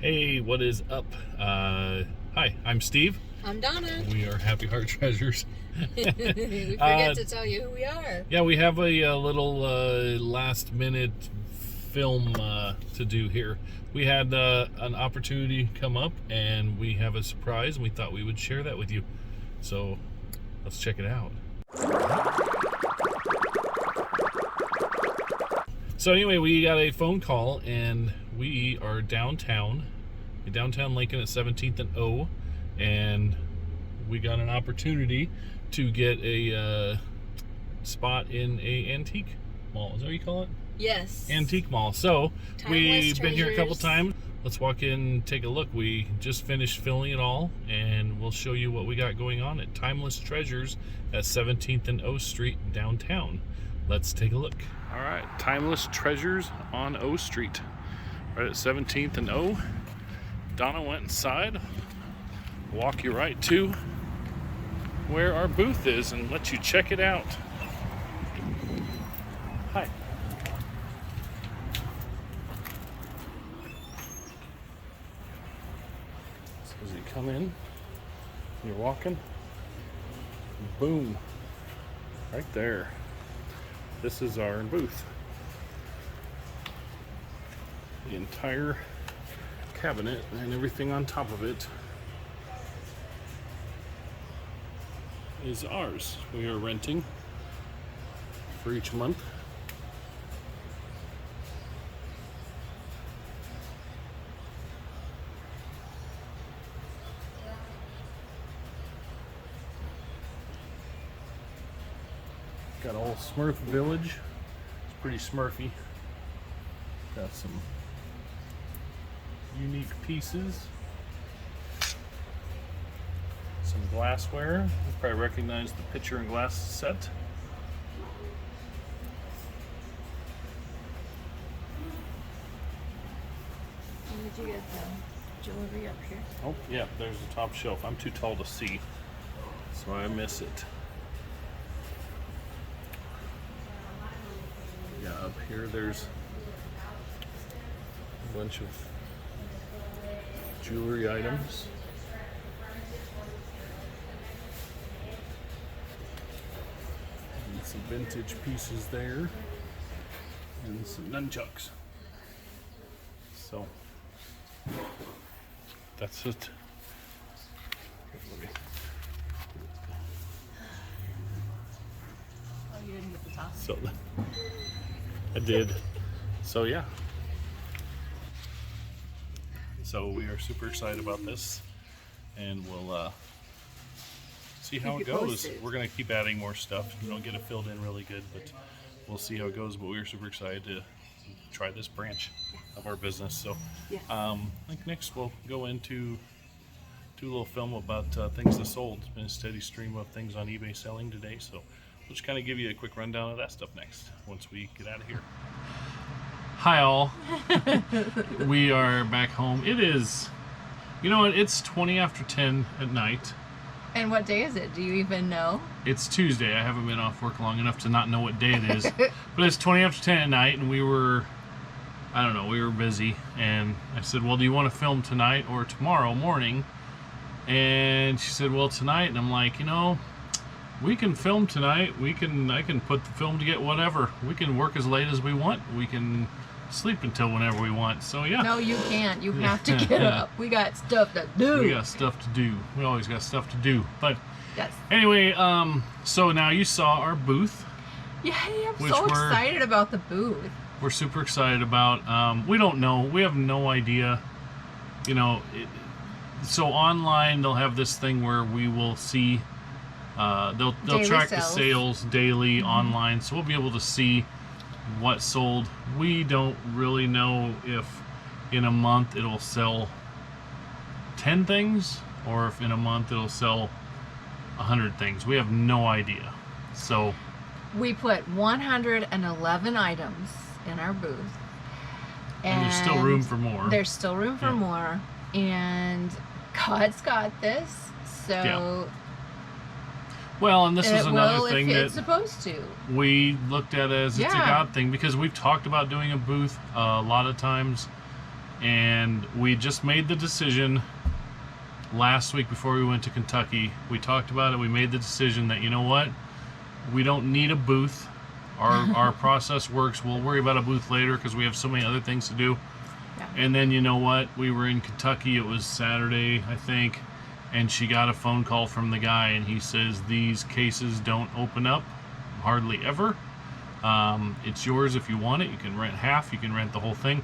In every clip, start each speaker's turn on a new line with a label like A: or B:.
A: Hey, what is up? Hi, I'm Steve.
B: I'm Donna.
A: We are Happy Heart Treasures.
B: We forget to tell you who we are.
A: Yeah, we have a little last minute film to do here. We had an opportunity come up and we have a surprise and we thought we would share that with you. So let's check it out. So anyway, we got a phone call and we are downtown Lincoln at 17th and O, and we got an opportunity to get a spot in a antique mall. Is that what you call it?
B: Yes.
A: Antique mall. So we've been here a couple
B: treasures.
A: times. Let's walk in and take a look. We just finished filming it all, and we'll show you what we got going on at Timeless Treasures at 17th and O Street downtown. Let's take a look. All right, Timeless Treasures on O Street, right at 17th and O. Donna went inside, walk you right to where our booth is and let you check it out. Hi. So as you come in, you're walking, boom, right there. This is our booth. The entire cabinet and everything on top of it is ours. We are renting for each month. Got a whole Smurf village. It's pretty smurfy. Got some unique pieces. Some glassware. You probably recognize the pitcher and glass set.
B: When did you get the jewelry up here?
A: Oh, yeah, there's the top shelf. I'm too tall to see, so I miss it. Yeah, up here there's a bunch of jewelry items. And some vintage pieces there. And some nunchucks. So, that's it.
B: Oh, you didn't get the top.
A: So, I did. So, yeah. So we are super excited about this, and we'll see how it goes. We're going to keep adding more stuff. We don't get it filled in really good, but we'll see how it goes. But we're super excited to try this branch of our business. So
B: Yes.
A: I think next we'll go into do a little film about things that sold. It's been a steady stream of things on eBay selling today. So we'll just kind of give you a quick rundown of that stuff next once we get out of here. Hi all. We are back home. It is, you know what, it's 20 after 10 at night.
B: And what day is it? Do you even know?
A: It's Tuesday. I haven't been off work long enough to not know what day it is. But it's 20 after 10 at night, and we were busy. And I said, well, do you want to film tonight or tomorrow morning? And she said, well, tonight. And I'm like, you know, we can film tonight. I can put the film to get whatever. We can work as late as we want. We can sleep until whenever we want. So yeah.
B: No, you can't. You have to get up. We got stuff to do.
A: We got stuff to do. We always got stuff to do. But
B: Yes.
A: anyway, so now you saw our booth.
B: Yay, I'm
A: Which
B: so
A: we're-
B: excited about the booth.
A: We're super excited about. We don't know. We have no idea. You know, so online they'll have this thing where we will see. They'll
B: Daily
A: track the
B: sales.
A: sales daily online, so we'll be able to see what sold. We don't really know if in a month it'll sell 10 things or if in a month it'll sell 100 things. We have no idea. So
B: We put 111 items in our booth.
A: and there's still room for more.
B: There's still room for
A: Yeah.
B: more. And God's got this. So
A: Yeah. Well, and this is another thing
B: if
A: that
B: it's supposed to.
A: we looked at as it's a
B: Yeah.
A: God thing, because we've talked about doing a booth a lot of times. And we just made the decision last week before we went to Kentucky. We talked about it. We made the decision that, you know what? We don't need a booth. Our process works. We'll worry about a booth later because we have so many other things to do.
B: Yeah.
A: And then, you know what? We were in Kentucky. It was Saturday, I think. And she got a phone call from the guy, and he says these cases don't open up hardly ever. It's yours if you want it. You can rent half. You can rent the whole thing.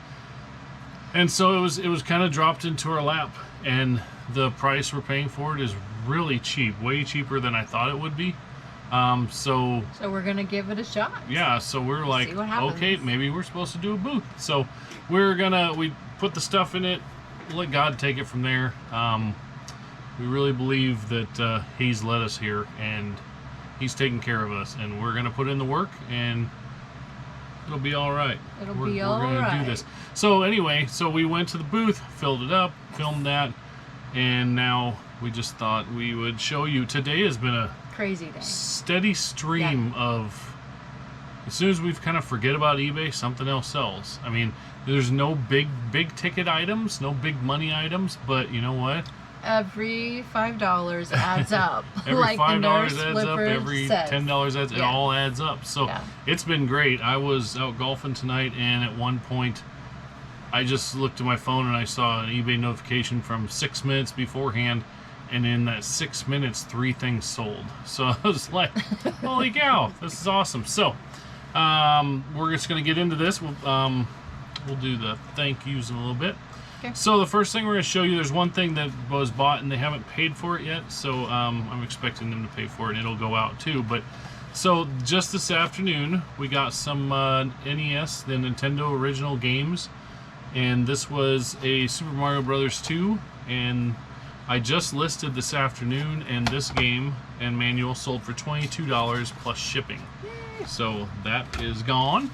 A: And so it was kind of dropped into our lap, and the price we're paying for it is really cheap, way cheaper than I thought it would be. So
B: we're gonna give it a shot.
A: Yeah, so we're like,
B: See what happens.
A: okay, maybe we're supposed to do a booth. So we put the stuff in it, let God take it from there. We really believe that He's led us here, and He's taking care of us, and we're gonna put in the work, and it'll be all right. We're gonna do this. So anyway, so we went to the booth, filled it up, filmed that, and now we just thought we would show you. Today has been a
B: crazy day.
A: Steady stream of, as soon as we've kind of forget about eBay, something else sells. I mean, there's no big ticket items, no big money items, but you know what?
B: Every $5 adds up.
A: Every
B: like
A: $5 adds up. Every $10 adds. It
B: Yeah.
A: all adds up. So it's been great. I was out golfing tonight, and at one point, I just looked at my phone and I saw an eBay notification from 6 minutes beforehand, and in that 6 minutes, 3 things sold. So I was like, "Holy cow, this is awesome!" So we're just gonna get into this. We'll do the thank yous in a little bit.
B: Okay.
A: So the first thing we're going to show you, there's one thing that was bought and they haven't paid for it yet, so I'm expecting them to pay for it, and it'll go out too. But so just this afternoon we got some NES, the Nintendo original games, and this was a Super Mario Brothers 2, and I just listed this afternoon, and this game and manual sold for $22 plus shipping. Yay. So that is gone.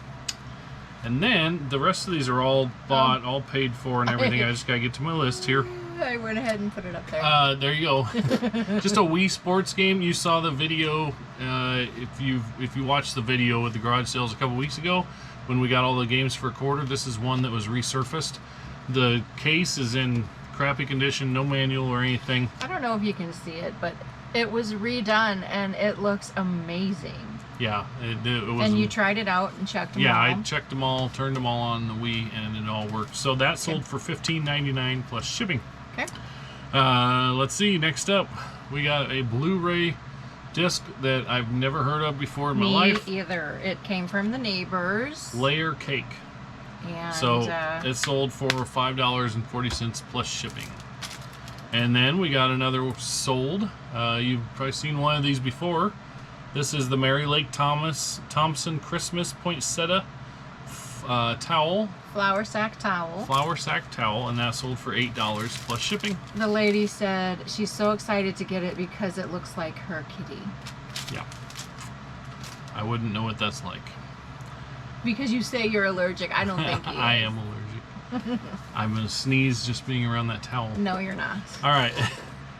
A: And then the rest of these are all bought, all paid for, and everything. I just gotta get to my list here.
B: I went ahead and put it up there.
A: There you go. Just a Wii Sports game. You saw the video. If you watched the video with the garage sales a couple weeks ago, when we got all the games for a quarter, this is one that was resurfaced. The case is in crappy condition, no manual or anything.
B: I don't know if you can see it, but it was redone, and it looks amazing.
A: Yeah, it was.
B: And you tried it out and checked them all?
A: Yeah, I checked them all, turned them all on the Wii, and it all worked. So that sold for $15.99 plus shipping.
B: Okay.
A: Let's see. Next up, we got a Blu-ray disc that I've never heard of before in my life.
B: Me either. It came from the neighbors.
A: Layer Cake.
B: And
A: so it sold for $5.40 plus shipping. And then we got another sold. You've probably seen one of these before. This is the Mary Lake Thompson Christmas poinsettia towel.
B: Flour sack towel.
A: Flour sack towel, and that sold for $8 plus shipping.
B: The lady said she's so excited to get it because it looks like her kitty.
A: Yeah. I wouldn't know what that's like.
B: Because you say you're allergic. I don't think you
A: I am allergic. I'm going to sneeze just being around that towel.
B: No, you're not.
A: All right.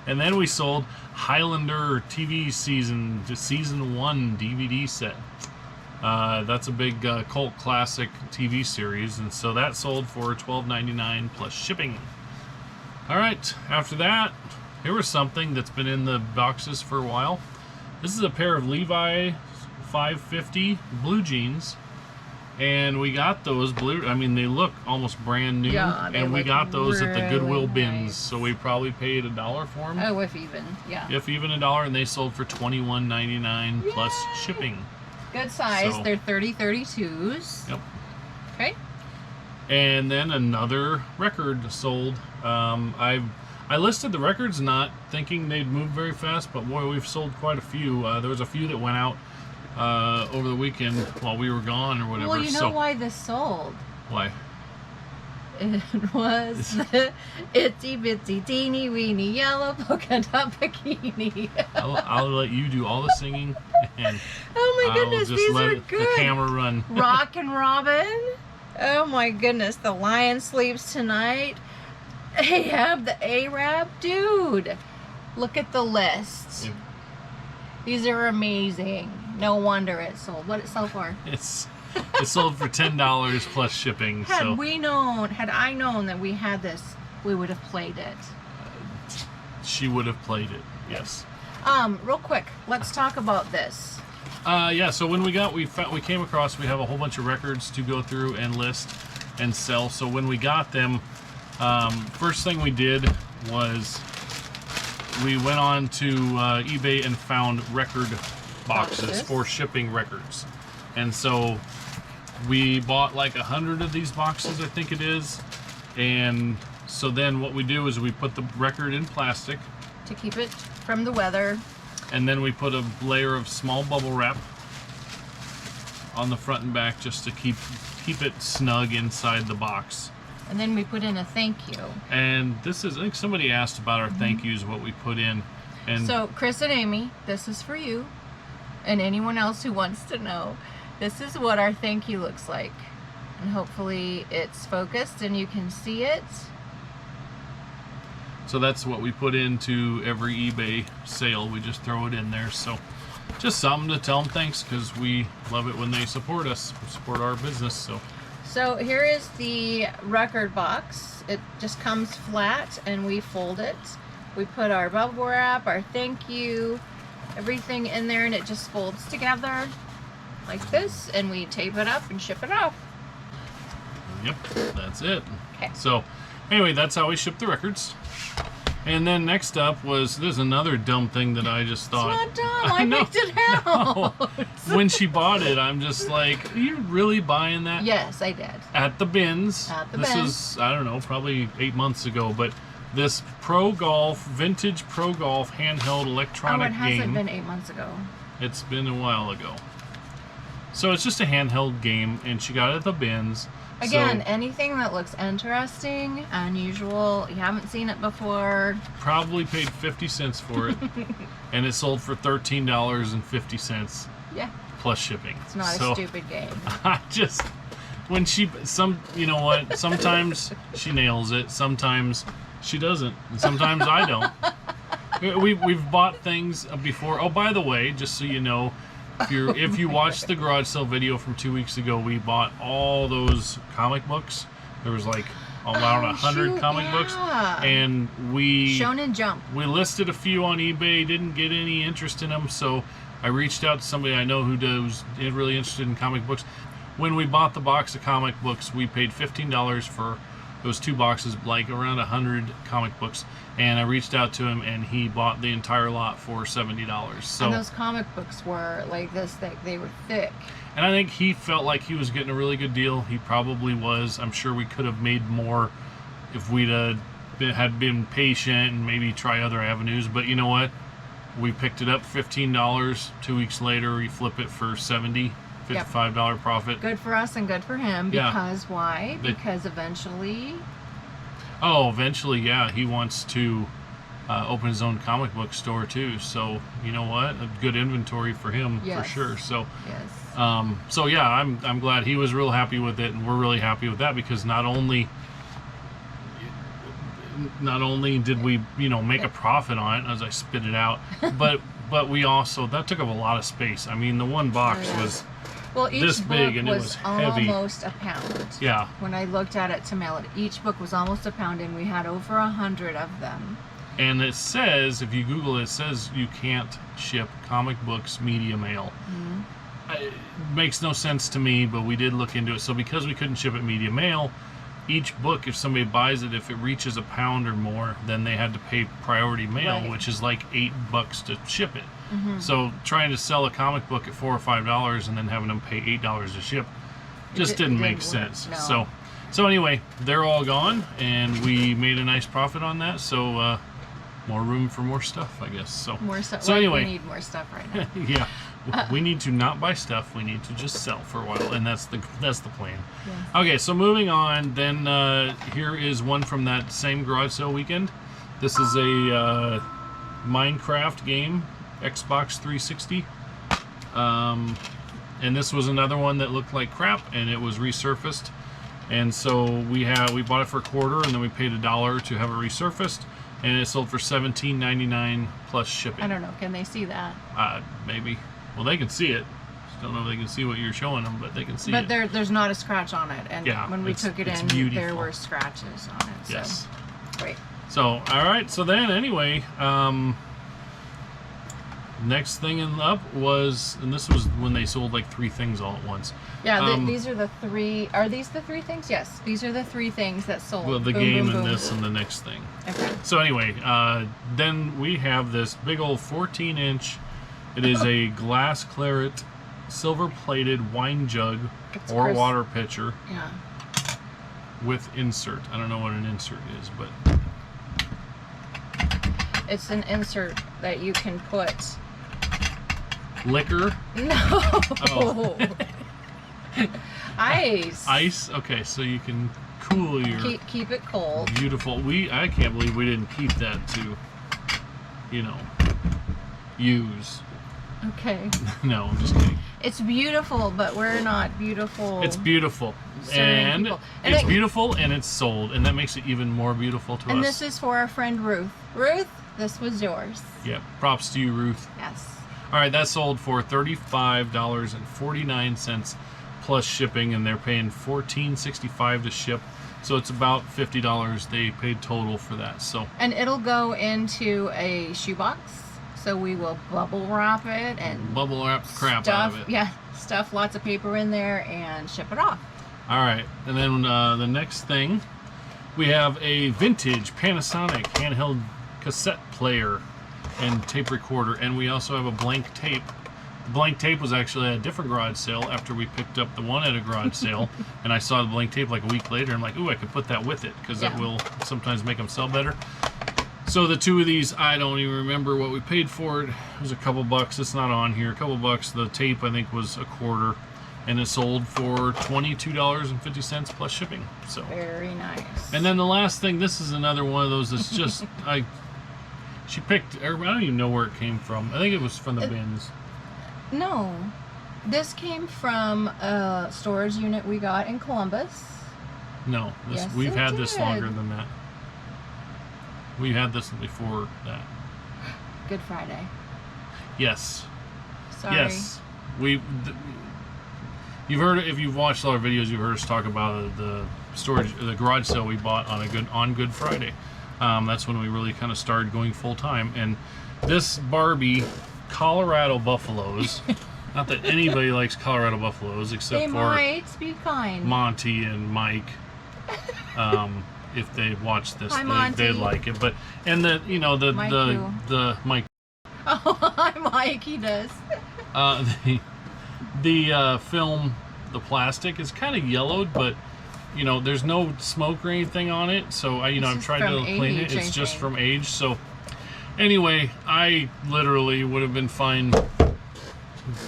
A: And then we sold Highlander TV Season 1 DVD set. That's a big cult classic TV series, and so that sold for $12.99 plus shipping. All right, after that, here was something that's been in the boxes for a while. This is a pair of Levi 550 blue jeans, and we got those blue. I mean, they look almost brand new, and we got those at the Goodwill bins. So we probably paid $1 for them.
B: Oh, if even, yeah.
A: If even $1, and they sold for $21.99 plus shipping.
B: Good size.
A: So,
B: they're 30-32s.
A: Yep.
B: Okay.
A: And then another record sold. I listed the records not thinking they'd move very fast, but boy, we've sold quite a few. There was a few that went out over the weekend while we were gone or whatever.
B: Well, you know why this sold?
A: Why?
B: It was the itsy bitsy teeny weeny yellow polka dot bikini.
A: I'll let you do all the singing, and
B: oh my goodness,
A: I'll just
B: these
A: let
B: are
A: the
B: good.
A: camera run.
B: Rockin' Robin. Oh my goodness, the Lion Sleeps Tonight. Ahab the Arab. Dude, look at the list.
A: Yep.
B: These are amazing. No wonder it sold. What did it sell for?
A: It's It sold for $10 plus shipping.
B: Had
A: So
B: I known that we had this, we would have played it.
A: she would have played it. Yes.
B: Real quick, let's talk about this.
A: Yeah. So when we came across, we have a whole bunch of records to go through and list and sell. So when we got them, first thing we did was we went on to eBay and found record boxes for shipping records. And so we bought like 100 of these boxes, I think it is. And so then what we do is we put the record in plastic.
B: To keep it from the weather.
A: And then we put a layer of small bubble wrap on the front and back just to keep it snug inside the box.
B: And then we put in a thank you.
A: And this is, I think somebody asked about our thank yous, what we put in. And
B: so Chris and Amy, this is for you and anyone else who wants to know. This is what our thank you looks like. And hopefully it's focused and you can see it.
A: so that's what we put into every eBay sale. We just throw it in there. So just something to tell them thanks, because we love it when they support us, support our business.
B: So here is the record box. It just comes flat and we fold it. We put our bubble wrap, our thank you, everything in there, and it just folds together like this, and we tape it up and ship it off.
A: Yep, that's it.
B: Okay.
A: So anyway, that's how we ship the records. And then next up was, there's another dumb thing that I just thought.
B: It's not dumb. I
A: know.
B: picked it out.
A: When she bought it, I'm just like, are you really buying that?
B: Yes, I did.
A: At the bins.
B: At the
A: this
B: bins.
A: is, I don't know, probably 8 months ago, but this Pro Golf, vintage Pro Golf handheld electronic
B: it hasn't
A: game.
B: been 8 months ago.
A: It's been a while ago. So it's just a handheld game, and she got it at the bins.
B: Again,
A: So
B: anything that looks interesting, unusual, you haven't seen it before.
A: probably paid 50 cents for it, and it sold for $13.50
B: Yeah,
A: plus shipping.
B: it's not
A: So
B: a stupid game.
A: I just, when you know what, sometimes she nails it, sometimes she doesn't, and sometimes I don't. We've bought things before. Oh, by the way, just so you know, if you watched the garage sale video from 2 weeks ago, we bought all those comic books. There was like around 100 comic books, and we
B: Shonen Jump.
A: we listed a few on eBay, didn't get any interest in them, so I reached out to somebody I know who was really interested in comic books. When we bought the box of comic books, we paid $15 for those 2 boxes, like around 100 comic books, and I reached out to him, and he bought the entire lot for $70. So,
B: And those comic books were like this thick. They were thick.
A: and I think he felt like he was getting a really good deal. He probably was. I'm sure we could have made more if we'd had been patient and maybe try other avenues. But you know what? We picked it up $15. 2 weeks later, we flip it for $70. $55 profit.
B: Good for us and good for him.
A: Yeah.
B: Because why? Because eventually...
A: Eventually, yeah, he wants to open his own comic book store too. So you know what? A good inventory for him,
B: Yes.
A: for sure. So,
B: Yes.
A: so yeah, I'm glad he was real happy with it, and we're really happy with that, because not only did we make a profit on it as I spit it out, but we also, that took up a lot of space. I mean, the one box was
B: Well, each
A: this
B: book
A: big, and it
B: was
A: was heavy.
B: almost a pound.
A: Yeah.
B: When I looked at it to mail it, each book was almost a pound, and we had over 100 of them.
A: And it says, if you Google it, it says you can't ship comic books media mail.
B: Mm-hmm.
A: It makes no sense to me, but we did look into it. So because we couldn't ship it media mail, each book, if somebody buys it, if it reaches a pound or more, then they had to pay priority mail,
B: Right.
A: which is like $8 to ship it.
B: Mm-hmm.
A: So trying to sell a comic book at $4 or $5 and then having them pay $8 to ship just didn't make
B: work,
A: sense.
B: no.
A: So anyway, they're all gone, and we made a nice profit on that. So more room for more stuff, I guess. So
B: More stuff.
A: So anyway,
B: we need more stuff right now.
A: yeah, we need to not buy stuff. We need to just sell for a while, and that's the plan.
B: Yes.
A: Okay, so moving on. Then here is one from that same garage sale weekend. This is a Minecraft game, Xbox 360. And this was another one that looked like crap, and it was resurfaced. And so we bought it for $1, and then we paid $1 to have it resurfaced, and it sold for $17.99 plus shipping.
B: I don't know. Can they see that?
A: Maybe. Well, they can see it. Don't know if they can see what you're showing them, but they can see
B: but
A: it.
B: there's not a scratch on it. And
A: Yeah,
B: when we took it in,
A: beautiful.
B: there were scratches on it. So.
A: Yes.
B: Great.
A: So, all right. So then, anyway, next thing up was, and this was when they sold like 3 things all at once.
B: Yeah, these are the 3. Are these the 3 things? Yes, these are the 3 things that sold.
A: Well, the
B: Boom,
A: game
B: boom,
A: and
B: boom.
A: this and the next thing.
B: Okay.
A: So anyway, then we have this big old 14-inch. It is a glass claret, silver-plated wine jug
B: It's
A: or
B: crisp.
A: water pitcher
B: Yeah.
A: with insert. I don't know what an insert is, but
B: It's an insert that you can put.
A: liquor.
B: No.
A: Oh.
B: Ice.
A: Ice. Okay, so you can cool your
B: Keep it cold.
A: beautiful. I can't believe we didn't keep that to, use.
B: Okay.
A: No, I'm just kidding.
B: It's beautiful, but we're not beautiful.
A: It's beautiful,
B: Certain
A: and
B: people.
A: it's beautiful, and it's sold, and that makes it even more beautiful to
B: And
A: us.
B: this is for our friend Ruth. Ruth, this was yours.
A: Yeah, props to you, Ruth.
B: Yes.
A: All right, that sold for $35.49 plus shipping, and they're paying $14.65 to ship. So it's about $50 they paid total for that. So
B: And it'll go into a shoebox. So we will bubble wrap it and
A: bubble wrap the crap
B: stuff,
A: out of it.
B: Yeah, stuff lots of paper in there and ship it off.
A: All right, and then the next thing, we have a vintage Panasonic handheld cassette player and tape recorder, and we also have a blank tape. The blank tape was actually at a different garage sale after we picked up the one at a garage sale, and I saw the blank tape like a week later. I'm like, ooh, I could put that with it because that will sometimes make them sell better. So the 2 of these, I don't even remember what we paid for it. It was a couple bucks. It's not on here. A couple bucks. The tape, I think, was a quarter, and it sold for $22.50 plus shipping. So
B: Very nice.
A: And then the last thing, this is another one of those that's just she picked. I don't even know where it came from. I think it was from the bins.
B: No, this came from a storage unit we got in Columbus.
A: No,
B: Yes,
A: we've
B: it
A: had this
B: did.
A: longer than that. We had this before that.
B: Good Friday.
A: Yes.
B: Sorry.
A: Yes. You've heard, if you've watched all our videos, you've heard us talk about the garage sale we bought on Good Friday. That's when we really kind of started going full time. And this Barbie Colorado buffaloes, not that anybody likes Colorado buffaloes except
B: They
A: for
B: might be kind.
A: Monty and Mike. If they watch this,
B: Hi, Monty.
A: they'd like it. But Mike
B: Mike Oh, hi, Mike. He does.
A: the film, the plastic is kind of yellowed, but there's no smoke or anything on it. So I've tried to clean it. It's just from age. So anyway, I literally would have been fine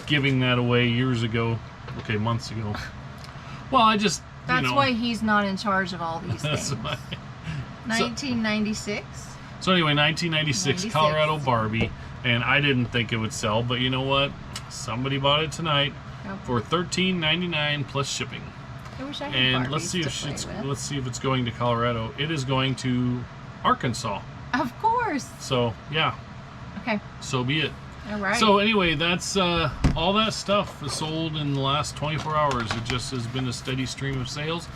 A: giving that away years ago. Okay, months ago. Well, I just
B: That's why he's not in charge of all these things. 1996.
A: So anyway, 1996 Colorado Barbie, and I didn't think it would sell, but you know what? Somebody bought it tonight for $13.99 plus shipping.
B: I wish I had
A: And
B: Barbies
A: let's see
B: to
A: if
B: play with.
A: let's see if it's going to Colorado. It is going to Arkansas.
B: Of course.
A: So yeah,
B: Okay.
A: so be it.
B: All right.
A: So anyway, that's all that stuff is sold in the last 24 hours. It just has been a steady stream of sales.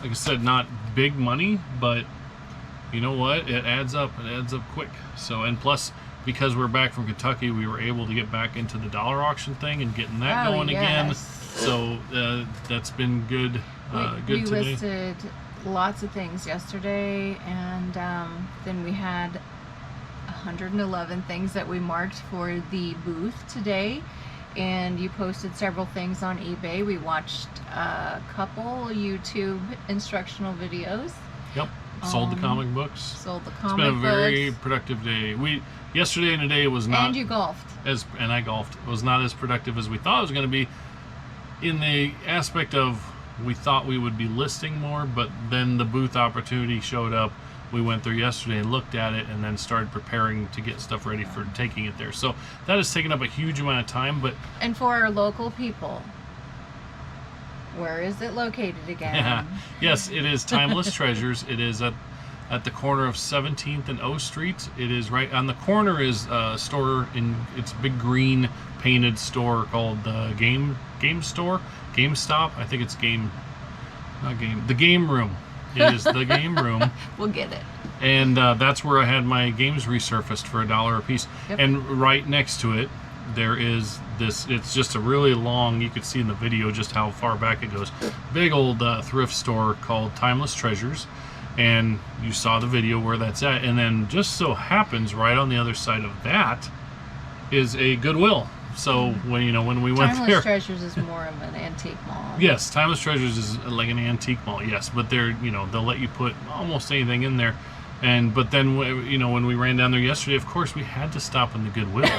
A: Like I said, not big money, but you know what? It adds up. It adds up quick. So, and plus, because we're back from Kentucky, we were able to get back into the dollar auction thing and getting that going again. So that's been good.
B: We
A: Good today.
B: listed lots of things yesterday, and then we had 111 things that we marked for the booth today. And you posted several things on eBay. We watched a couple YouTube instructional videos.
A: Yep. Sold the comic books.
B: Sold the
A: It's
B: comic
A: been a
B: books.
A: very productive day. Yesterday and today was not.
B: And you golfed.
A: And I golfed. It was not as productive as we thought it was going to be. In the aspect of we thought we would be listing more, but then the booth opportunity showed up. We went there yesterday and looked at it, and then started preparing to get stuff ready for taking it there. So that has taken up a huge amount of time. But
B: And for our local people, where is it located again?
A: yes, it is Timeless Treasures. It is at at the corner of 17th and O Street. It is right on the corner is a store it's a big green painted store called the Game Store, GameStop. I think it's the Game Room. It is the Game Room.
B: We'll get it.
A: And that's where I had my games resurfaced for $1 a piece.
B: Yep.
A: And right next to it, there is this, it's just a really long, you could see in the video just how far back it goes, big old thrift store called Timeless Treasures. And you saw the video where that's at. And then just so happens right on the other side of that is a Goodwill. So when we went there,
B: Timeless Treasures is more of an antique mall.
A: Yes, Timeless Treasures is like an antique mall. Yes, but they're they'll let you put almost anything in there. But then when we ran down there yesterday, of course we had to stop in the Goodwill.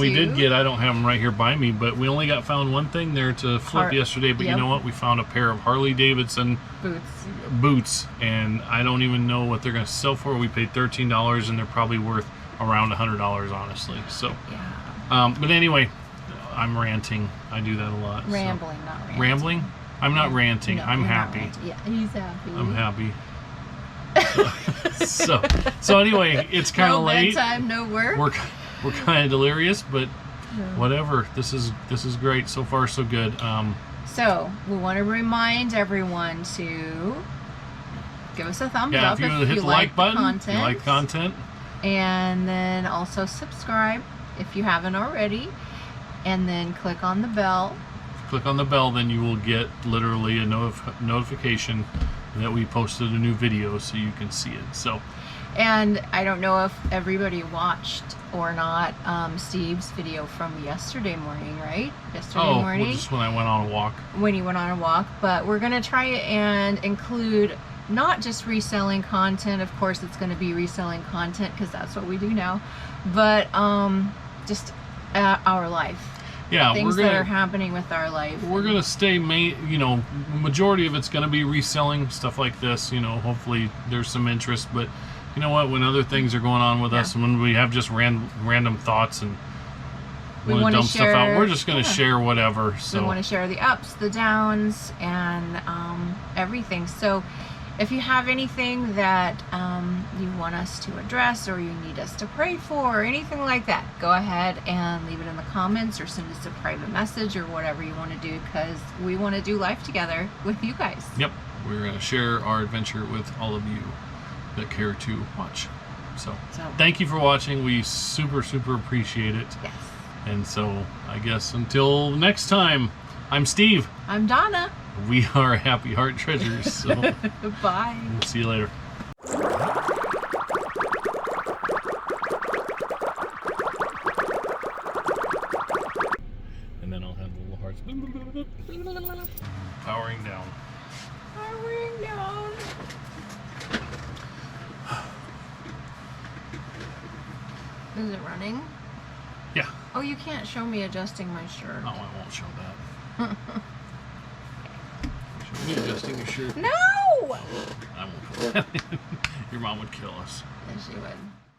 A: We did get, I don't have them right here by me, but we only found one thing there to flip yesterday. But you know what? We found a pair of Harley Davidson boots, and I don't even know what they're going to sell for. We paid $13, and they're probably worth around $100, honestly. So.
B: Yeah.
A: But anyway, I'm ranting. I do that a lot.
B: Rambling, not ranting.
A: Rambling? I'm not ranting.
B: No,
A: I'm happy.
B: Yeah, he's happy.
A: I'm happy. So anyway, it's kind of late.
B: No bedtime, no work.
A: We're kind of delirious, but whatever. This is great. So far, so good.
B: So we want to remind everyone to give us a thumbs up
A: if you hit the like button, if you like the content,
B: and then also subscribe if you haven't already, and then click on the bell.
A: If you click on the bell, then you will get literally a notification that we posted a new video, so you can see it. So,
B: and I don't know if everybody watched or not Steve's video from yesterday morning, right? Yesterday morning.
A: Just when I went on a walk.
B: When you went on a walk, but we're gonna try and include not just reselling content. Of course, it's going to be reselling content because that's what we do now, but just our life.
A: Yeah,
B: things that are happening with our life.
A: We're gonna stay majority of it's gonna be reselling stuff like this. Hopefully there's some interest, but you know what? When other things are going on with us, and when we have just random thoughts and we want to dump stuff out, we're just gonna share whatever. So
B: we want to share the ups, the downs, and everything. So if you have anything that you want us to address, or you need us to pray for, or anything like that, go ahead and leave it in the comments, or send us a private message, or whatever you want to do, because we want to do life together with you guys.
A: Yep, we're going to share our adventure with all of you that care to watch. So thank you for watching. We super appreciate it.
B: Yes.
A: And so I guess until next time, I'm Steve.
B: I'm Donna.
A: We are Happy Heart Treasures. So
B: bye.
A: We'll see you later. And then I'll have the little hearts powering down.
B: Powering down. Is it running?
A: Yeah.
B: Oh, you can't show me adjusting my shirt.
A: Oh, I won't show that. Show me adjusting your shirt.
B: No!
A: I won't. Your mom would kill us.
B: Yes, she would.